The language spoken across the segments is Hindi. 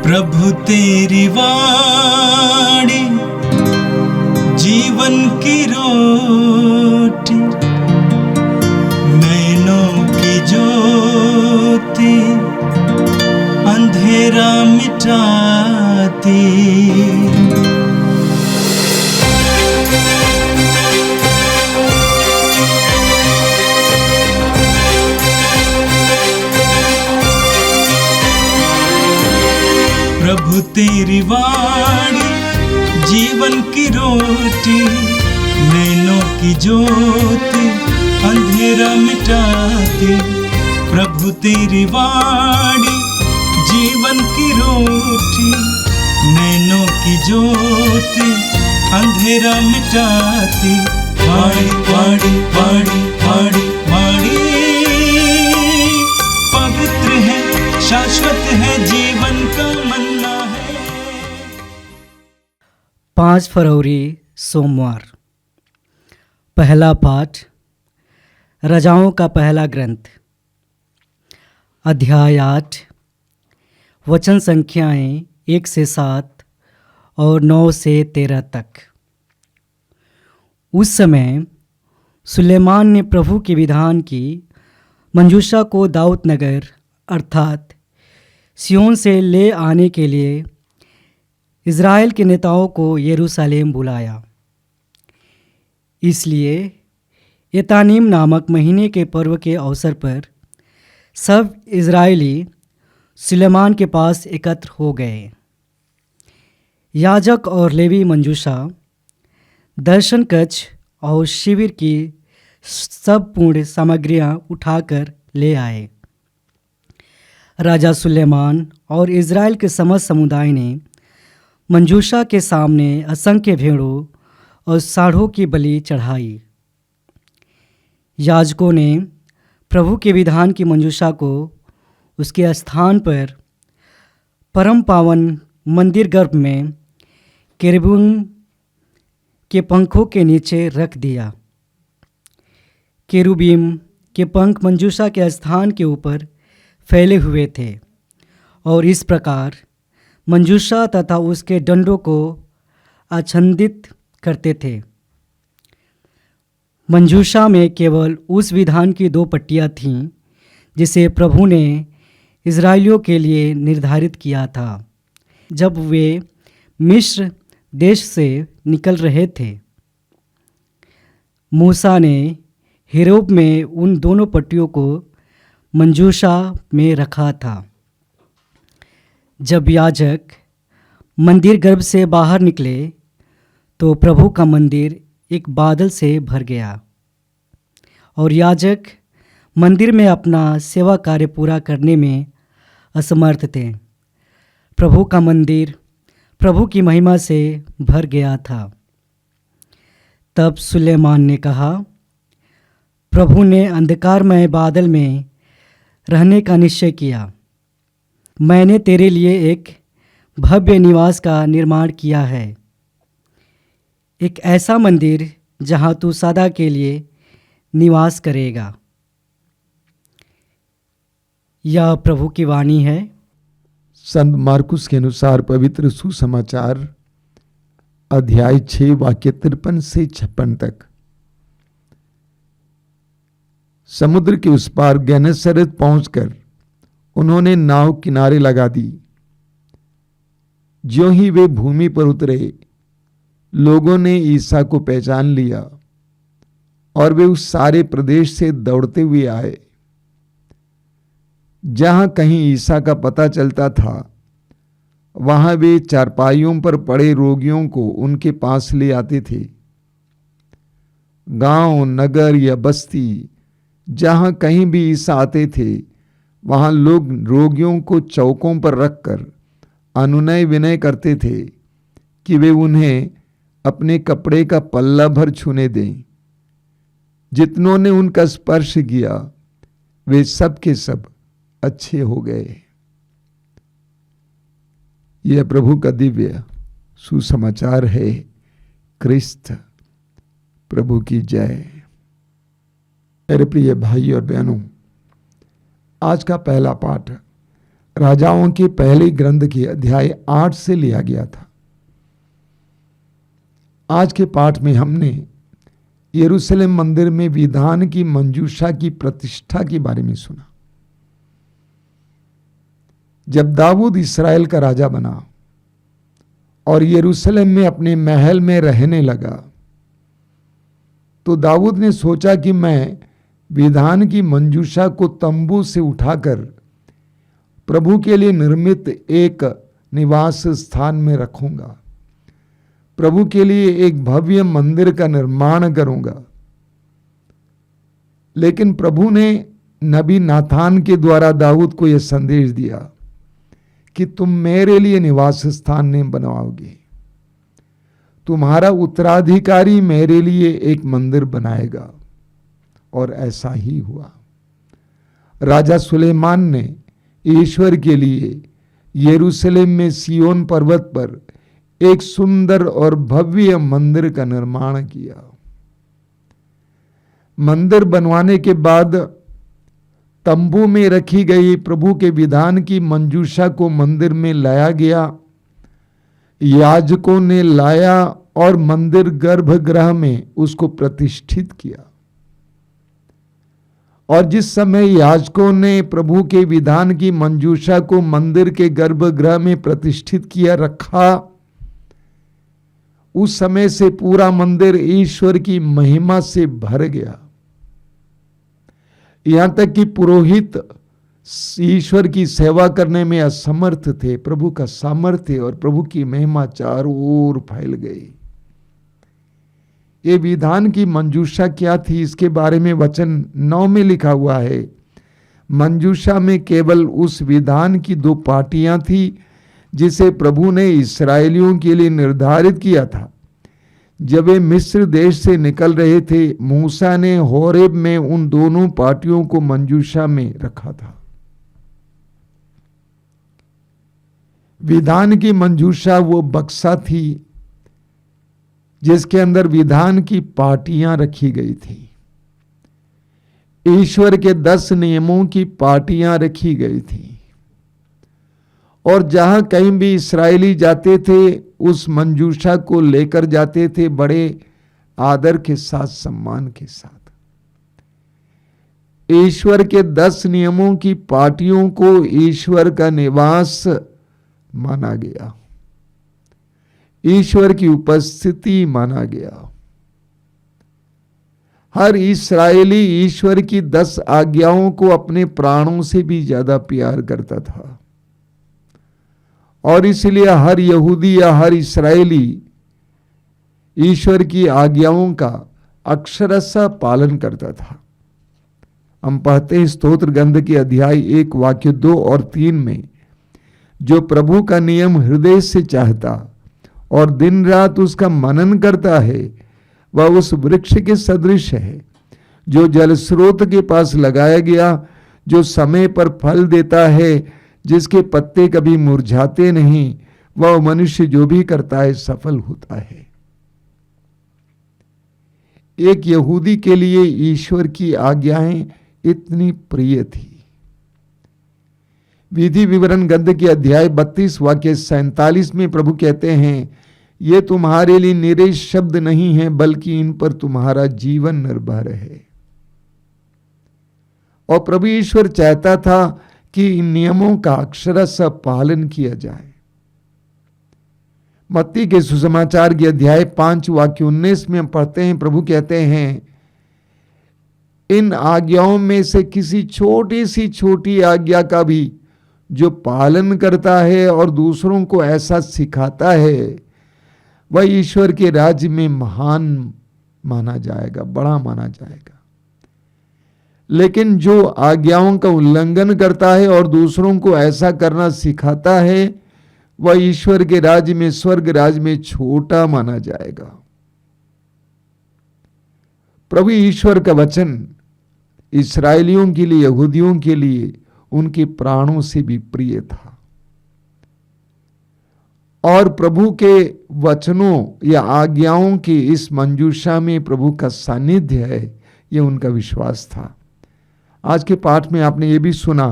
प्रभु तेरी वाणी जीवन की रोटी, नैनों की ज्योति अंधेरा मिटाती। प्रभु तेरी वाणी जीवन की रोटी, नैनों की ज्योति अंधेरा मिटाती। प्रभु तेरी वाणी जीवन की रोटी, नैनों की ज्योति अंधेरा मिटाती। वाणी वाणी वाणी वाणी वाणी पवित्र है, शाश्वत है, जीवन का मन्ना है। 5 फरवरी सोमवार। पहला पाठ राजाओं का पहला ग्रंथ, अध्याय 8, वचन संख्याएं 1 से 7 और 9 से 13 तक। उस समय सुलेमान ने प्रभु के विधान की मंजूषा को दाऊद नगर अर्थात सिय्योन से ले आने के लिए इज़राइल के नेताओं को यरूशलेम बुलाया। इसलिए एतानीम नामक महीने के पर्व के अवसर पर सब इज़राइली सुलेमान के पास एकत्र हो गए। याजक और लेवी मंजूषा, दर्शन कक्ष और शिविर की सब पूर्ण सामग्रियां उठाकर ले आए। राजा सुलेमान और इज़राइल के समस्त समुदाय ने मंजूषा के सामने असंख्य भेड़ों और साढ़ों की बलि चढ़ाई। याजकों ने प्रभु के विधान की मंजूषा को उसके स्थान पर परम पावन मंदिर गर्भ में केरूबीम के पंखों के नीचे रख दिया। केरूबीम के पंख मंजूषा के स्थान के ऊपर फैले हुए थे और इस प्रकार मंजूषा तथा उसके डंडों को आच्छादित करते थे। मंजूषा में केवल उस विधान की 2 पट्टियाँ थीं जिसे प्रभु ने इज़राइलियों के लिए निर्धारित किया था जब वे मिस्र देश से निकल रहे थे। मूसा ने हेरेब में उन दोनों पट्टियों को मंजूषा में रखा था। जब याजक मंदिर गर्भ से बाहर निकले तो प्रभु का मंदिर एक बादल से भर गया और याजक मंदिर में अपना सेवा कार्य पूरा करने में असमर्थ थे। प्रभु का मंदिर प्रभु की महिमा से भर गया था। तब सुलेमान ने कहा, प्रभु ने अंधकारमय बादल में रहने का निश्चय किया। मैंने तेरे लिए एक भव्य निवास का निर्माण किया है, एक ऐसा मंदिर जहां तू सदा के लिए निवास करेगा। यह प्रभु की वाणी है। संत मार्कुस के अनुसार पवित्र सुसमाचार अध्याय 6 वाक्य 53 से 56 तक। समुद्र के उस पार गेनेसरेत पहुंचकर उन्होंने नाव किनारे लगा दी। ज्यों ही वे भूमि पर उतरे, लोगों ने ईसा को पहचान लिया और वे उस सारे प्रदेश से दौड़ते हुए आए। जहां कहीं ईसा का पता चलता था, वहां वे चारपाइयों पर पड़े रोगियों को उनके पास ले आते थे। गांव, नगर या बस्ती, जहां कहीं भी ईसा आते थे, वहां लोग रोगियों को चौकों पर रखकर अनुनय विनय करते थे कि वे उन्हें अपने कपड़े का पल्ला भर छूने दें। जितनों ने उनका स्पर्श किया वे सब के सब अच्छे हो गए। यह प्रभु का दिव्य सुसमाचार है। क्रिस्त प्रभु की जय। मेरे प्रिय भाई और बहनों, आज का पहला पाठ राजाओं के पहले ग्रंथ के अध्याय 8 से लिया गया था। आज के पाठ में हमने यरूशलेम मंदिर में विधान की मंजूषा की प्रतिष्ठा के बारे में सुना। जब दाऊद इस्राएल का राजा बना और यरूशलेम में अपने महल में रहने लगा, तो दाऊद ने सोचा कि मैं विधान की मंजूषा को तंबू से उठाकर प्रभु के लिए निर्मित एक निवास स्थान में रखूंगा, प्रभु के लिए एक भव्य मंदिर का निर्माण करूंगा। लेकिन प्रभु ने नबी नाथान के द्वारा दाऊद को यह संदेश दिया कि तुम मेरे लिए निवास स्थान नहीं बनवाओगे, तुम्हारा उत्तराधिकारी मेरे लिए एक मंदिर बनाएगा। और ऐसा ही हुआ। राजा सुलेमान ने ईश्वर के लिए यरूशलेम में सियोन पर्वत पर एक सुंदर और भव्य मंदिर का निर्माण किया। मंदिर बनवाने के बाद तंबू में रखी गई प्रभु के विधान की मंजूषा को मंदिर में लाया गया। याजकों ने लाया और मंदिर गर्भगृह में उसको प्रतिष्ठित किया। और जिस समय याजकों ने प्रभु के विधान की मंजूषा को मंदिर के गर्भगृह में प्रतिष्ठित किया रखा, उस समय से पूरा मंदिर ईश्वर की महिमा से भर गया। यहां तक कि पुरोहित ईश्वर की सेवा करने में असमर्थ थे। प्रभु का सामर्थ्य और प्रभु की महिमा चारों ओर फैल गई। ये विधान की मंजूषा क्या थी, इसके बारे में वचन 9 में लिखा हुआ है। मंजूषा में केवल उस विधान की 2 पाटियां थी जिसे प्रभु ने इस्राएलियों के लिए निर्धारित किया था। जब वे मिस्र देश से निकल रहे थे, मूसा ने होरेब में उन दोनों पाटियों को मंजूषा में रखा था। विधान की मंजूषा वो बक्सा थी जिसके अंदर विधान की पाटियां रखी गई थी। ईश्वर के 10 नियमों की पाटियां रखी गई थी। और जहां कहीं भी इस्राएली जाते थे, उस मंजूषा को लेकर जाते थे बड़े आदर के साथ, सम्मान के साथ। ईश्वर के 10 नियमों की पाटियों को ईश्वर का निवास माना गया, ईश्वर की उपस्थिति माना गया। हर इस्राएली ईश्वर की 10 आज्ञाओं को अपने प्राणों से भी ज्यादा प्यार करता था। और इसलिए हर यहूदी या हर इस्राएली ईश्वर की आज्ञाओं का अक्षरशः पालन करता था। हम पढ़ते हैं स्तोत्र ग्रंथ के अध्याय 1 वाक्य 2 और 3 में, जो प्रभु का नियम हृदय से चाहता और दिन रात उसका मनन करता है, वह उस वृक्ष के सदृश है जो जल स्रोत के पास लगाया गया, जो समय पर फल देता है, जिसके पत्ते कभी मुरझाते नहीं। वह मनुष्य जो भी करता है सफल होता है। एक यहूदी के लिए ईश्वर की आज्ञाएं इतनी प्रिय थी। विधि विवरण ग्रंथ के अध्याय 32 वाक्य 47 में प्रभु कहते हैं, ये तुम्हारे लिए निरे शब्द नहीं है, बल्कि इन पर तुम्हारा जीवन निर्भर है। और प्रभु ईश्वर चाहता था कि इन नियमों का अक्षरशः पालन किया जाए। मत्ती के सुसमाचार के अध्याय 5 वाक्य 19 में हम पढ़ते हैं, प्रभु कहते हैं, इन आज्ञाओं में से किसी छोटी सी छोटी आज्ञा का भी जो पालन करता है और दूसरों को ऐसा सिखाता है, वह ईश्वर के राज्य में महान माना जाएगा, बड़ा माना जाएगा। लेकिन जो आज्ञाओं का उल्लंघन करता है और दूसरों को ऐसा करना सिखाता है, वह ईश्वर के राज्य में, स्वर्ग राज्य में छोटा माना जाएगा। प्रभु ईश्वर का वचन इस्राएलियों के लिए, यहूदियों के लिए उनके प्राणों से भी प्रिय था। और प्रभु के वचनों या आज्ञाओं की इस मंजूषा में प्रभु का सानिध्य है, यह उनका विश्वास था। आज के पाठ में आपने ये भी सुना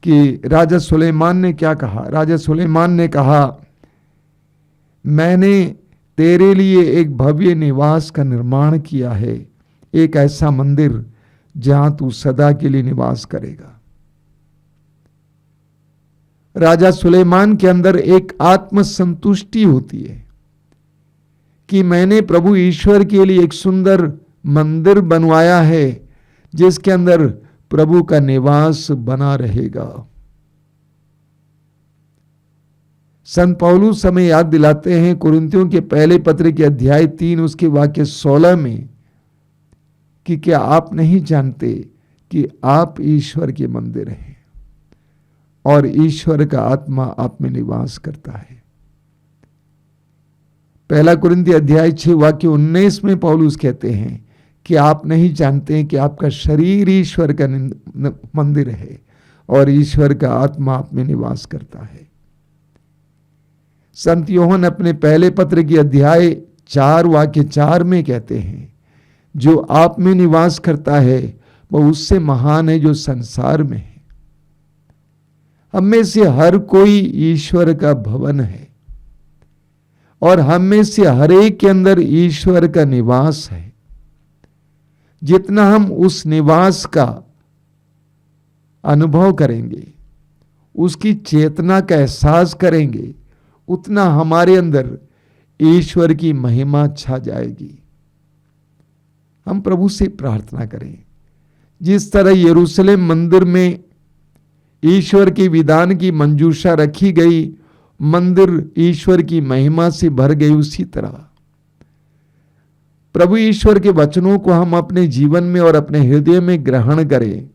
कि राजा सुलेमान ने क्या कहा। राजा सुलेमान ने कहा, मैंने तेरे लिए एक भव्य निवास का निर्माण किया है, एक ऐसा मंदिर जहां तू सदा के लिए निवास करेगा। राजा सुलेमान के अंदर एक आत्मसंतुष्टि होती है कि मैंने प्रभु ईश्वर के लिए एक सुंदर मंदिर बनवाया है जिसके अंदर प्रभु का निवास बना रहेगा। संत पौलुस हमें याद दिलाते हैं कुरिन्थियों के पहले पत्र के अध्याय 3 उसके वाक्य 16 में कि क्या आप नहीं जानते कि आप ईश्वर के मंदिर हैं और ईश्वर का आत्मा आप में निवास करता है। पहला कुरिन्थी अध्याय 6 वाक्य 19 में पौलुस कहते हैं कि आप नहीं जानते कि आपका शरीर ईश्वर का मंदिर है और ईश्वर का आत्मा आप में निवास करता है। संत योहन अपने पहले पत्र की अध्याय 4 वाक्य 4 में कहते हैं, जो आप में निवास करता है वह उससे महान है जो संसार में है। हम में से हर कोई ईश्वर का भवन है और हम में से हर एक के अंदर ईश्वर का निवास है। जितना हम उस निवास का अनुभव करेंगे, उसकी चेतना का एहसास करेंगे, उतना हमारे अंदर ईश्वर की महिमा छा जाएगी। हम प्रभु से प्रार्थना करें, जिस तरह यरूशलेम मंदिर में ईश्वर के विधान की मंजूषा रखी गई, मंदिर ईश्वर की महिमा से भर गई, उसी तरह प्रभु ईश्वर के वचनों को हम अपने जीवन में और अपने हृदय में ग्रहण करें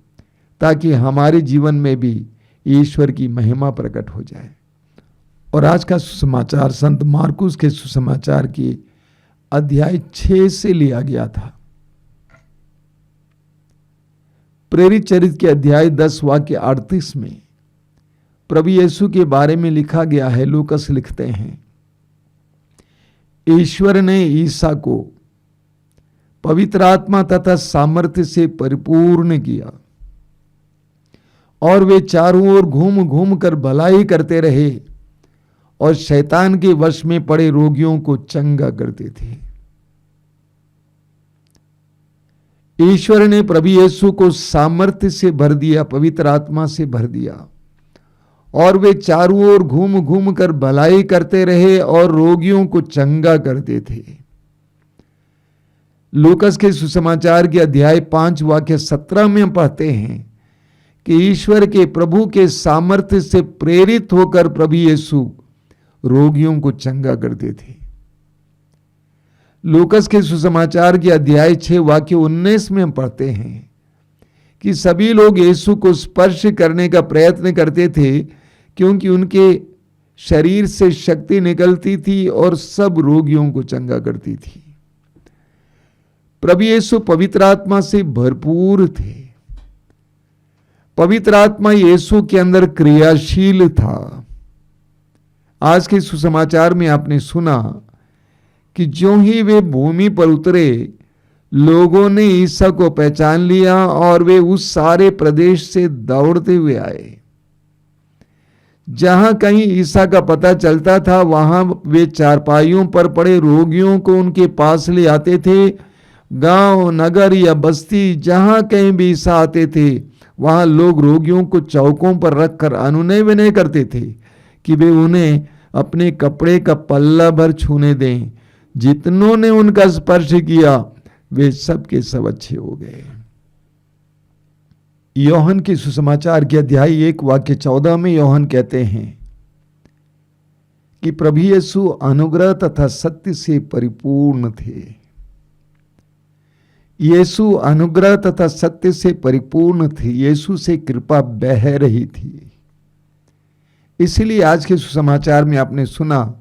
ताकि हमारे जीवन में भी ईश्वर की महिमा प्रकट हो जाए। और आज का सुसमाचार संत मार्कुस के सुसमाचार की अध्याय 6 से लिया गया था। प्रेरित चरित्र के अध्याय 10 वाक्य 38 में प्रभु यीशु के बारे में लिखा गया है। लूकस लिखते हैं, ईश्वर ने ईसा को पवित्र आत्मा तथा सामर्थ्य से परिपूर्ण किया और वे चारों ओर घूम घूम कर भलाई करते रहे और शैतान के वश में पड़े रोगियों को चंगा करते थे। ईश्वर ने प्रभु यीशु को सामर्थ्य से भर दिया, पवित्र आत्मा से भर दिया और वे चारों ओर घूम घूम कर भलाई करते रहे और रोगियों को चंगा करते थे। लूकस के सुसमाचार के अध्याय 5 वाक्य 17 में हम पढ़ते हैं कि ईश्वर के प्रभु के सामर्थ्य से प्रेरित होकर प्रभु यीशु रोगियों को चंगा करते थे। लूकस के सुसमाचार के अध्याय 6 वाक्य 19 में हम पढ़ते हैं कि सभी लोग यीशु को स्पर्श करने का प्रयत्न करते थे क्योंकि उनके शरीर से शक्ति निकलती थी और सब रोगियों को चंगा करती थी। प्रभु यीशु पवित्र आत्मा से भरपूर थे। पवित्र आत्मा यीशु के अंदर क्रियाशील था। आज के सुसमाचार में आपने सुना कि ज्यों ही वे भूमि पर उतरे, लोगों ने ईसा को पहचान लिया और वे उस सारे प्रदेश से दौड़ते हुए आए। जहां कहीं ईसा का पता चलता था, वहां वे चारपाइयों पर पड़े रोगियों को उनके पास ले आते थे। गांव, नगर या बस्ती, जहां कहीं भी ईसा आते थे, वहां लोग रोगियों को चौकों पर रखकर अनुनय विनय करते थे कि वे उन्हें अपने कपड़े का पल्ला भर छूने दें। जितनों ने उनका स्पर्श किया वे सब के सब अच्छे हो गए। योहन के सुसमाचार के अध्याय 1 वाक्य 14 में योहन कहते हैं कि प्रभु यीशु अनुग्रह तथा सत्य से परिपूर्ण थे। यीशु अनुग्रह तथा सत्य से परिपूर्ण थे। यीशु से कृपा बह रही थी। इसलिए आज के सुसमाचार में आपने सुना,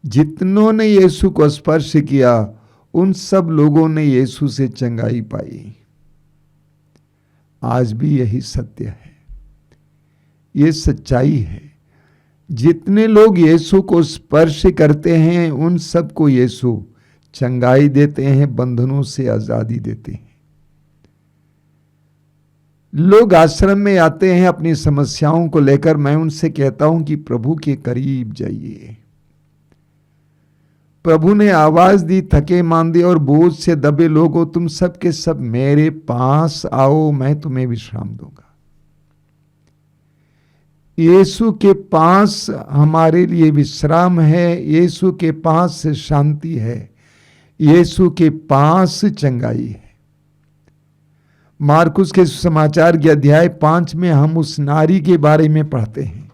जितनों ने यीशु को स्पर्श किया उन सब लोगों ने यीशु से चंगाई पाई। आज भी यही सत्य है, ये सच्चाई है। जितने लोग यीशु को स्पर्श करते हैं उन सबको यीशु चंगाई देते हैं, बंधनों से आजादी देते हैं। लोग आश्रम में आते हैं अपनी समस्याओं को लेकर, मैं उनसे कहता हूं कि प्रभु के करीब जाइए। प्रभु ने आवाज दी, थके मांदे और बोझ से दबे लोगों, तुम सब के सब मेरे पास आओ, मैं तुम्हें विश्राम दूंगा। यीशु के पास हमारे लिए विश्राम है, यीशु के पास शांति है, यीशु के पास चंगाई है। मार्कुस के समाचार के अध्याय 5 में हम उस नारी के बारे में पढ़ते हैं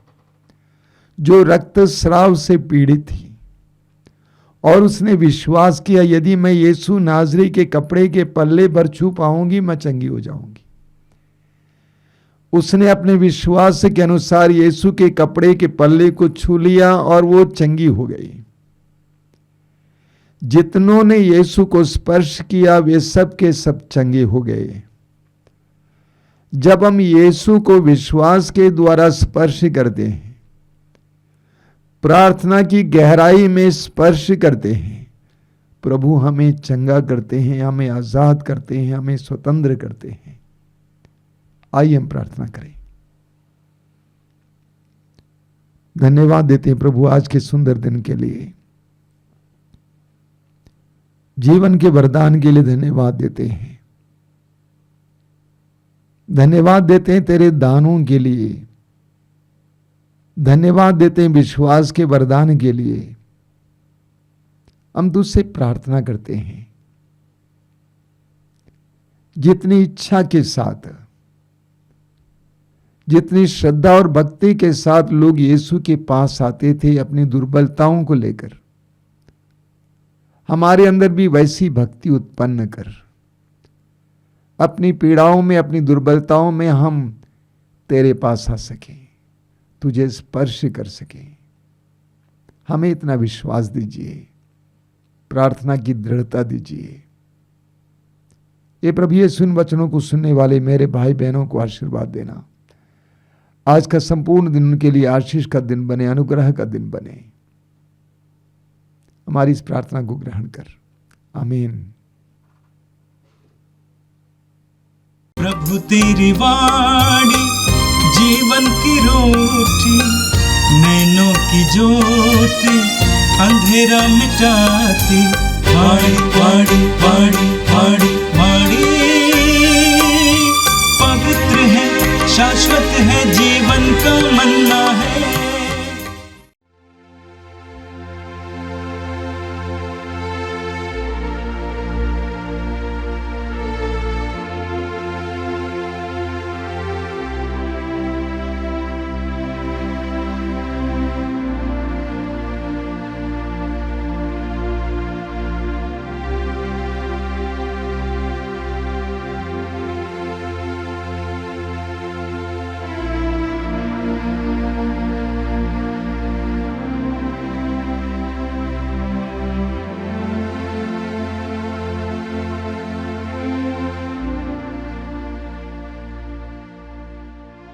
जो रक्तस्राव से पीड़ित थी और उसने विश्वास किया, यदि मैं यीशु नाजरी के कपड़े के पल्ले भर छू पाऊंगी मैं चंगी हो जाऊंगी। उसने अपने विश्वास के अनुसार यीशु के कपड़े के पल्ले को छू लिया और वो चंगी हो गई। जितनों ने यीशु को स्पर्श किया वे सब के सब चंगे हो गए। जब हम यीशु को विश्वास के द्वारा स्पर्श करते हैं, प्रार्थना की गहराई में स्पर्श करते हैं, प्रभु हमें चंगा करते हैं, हमें आजाद करते हैं, हमें स्वतंत्र करते हैं। आइए हम प्रार्थना करें। धन्यवाद देते हैं प्रभु आज के सुंदर दिन के लिए, जीवन के वरदान के लिए धन्यवाद देते हैं। धन्यवाद देते हैं तेरे दानों के लिए, धन्यवाद देते हैं विश्वास के वरदान के लिए। हम तुझसे प्रार्थना करते हैं जितनी इच्छा के साथ, जितनी श्रद्धा और भक्ति के साथ लोग यीशु के पास आते थे अपनी दुर्बलताओं को लेकर, हमारे अंदर भी वैसी भक्ति उत्पन्न कर। अपनी पीड़ाओं में, अपनी दुर्बलताओं में हम तेरे पास आ सकें, तुझे स्पर्श कर सकें। हमें इतना विश्वास दीजिए, प्रार्थना की दृढ़ता दीजिए। ये प्रभु यीशु इन वचनों को सुनने वाले मेरे भाई बहनों को आशीर्वाद देना। आज का संपूर्ण दिन उनके लिए आशीष का दिन बने, अनुग्रह का दिन बने। हमारी इस प्रार्थना को ग्रहण कर, आमीन। प्रभु तेरी वाणी जीवन की रोटी, नैनों की ज्योति अंधेरा मिटाती। वाणी वाणी वाणी वाणी वाणी पवित्र है, शाश्वत है, जीवन का